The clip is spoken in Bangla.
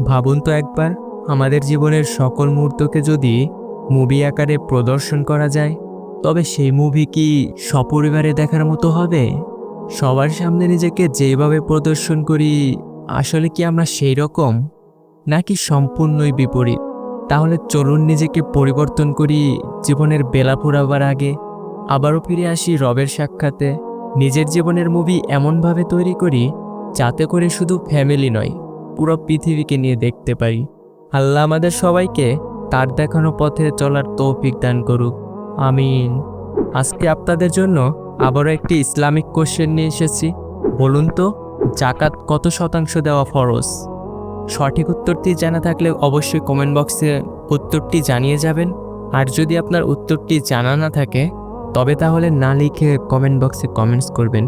ভাবুন তো একবার, আমাদের জীবনের সকল মুহূর্তকে যদি মুভি আকারে প্রদর্শন করা যায়, তবে সেই মুভি কি সপরিবারে দেখার মতো হবে? সবার সামনে নিজেকে যেভাবে প্রদর্শন করি, আসলে কি আমরা সেই রকম, নাকি সম্পূর্ণই বিপরীত? তাহলে চলুন নিজেকে পরিবর্তন করি জীবনের বেলা ফুরাবার আগে। আবারও ফিরে আসি রবের সাক্ষাতে। নিজের জীবনের মুভি এমনভাবে তৈরি করি যাতে করে শুধু ফ্যামিলি নয়, পুরো পৃথিবীকে নিয়ে দেখতে পারি। আল্লাহ আমাদের সবাইকে তার দেখানো পথে চলার তৌফিক দান করুক, আমিন। আজকে আপনাদের জন্য আবারও একটি ইসলামিক কোশ্চেন নিয়ে এসেছি। বলুন তো, জাকাত কত শতাংশ দেওয়া ফরজ? সঠিক উত্তরটি জানা থাকলে অবশ্যই কমেন্ট বক্সে উত্তরটি জানিয়ে যাবেন। আর যদি আপনার উত্তরটি জানা না থাকে, তবে তাহলে না লিখে কমেন্ট বক্সে কমেন্টস করবেন।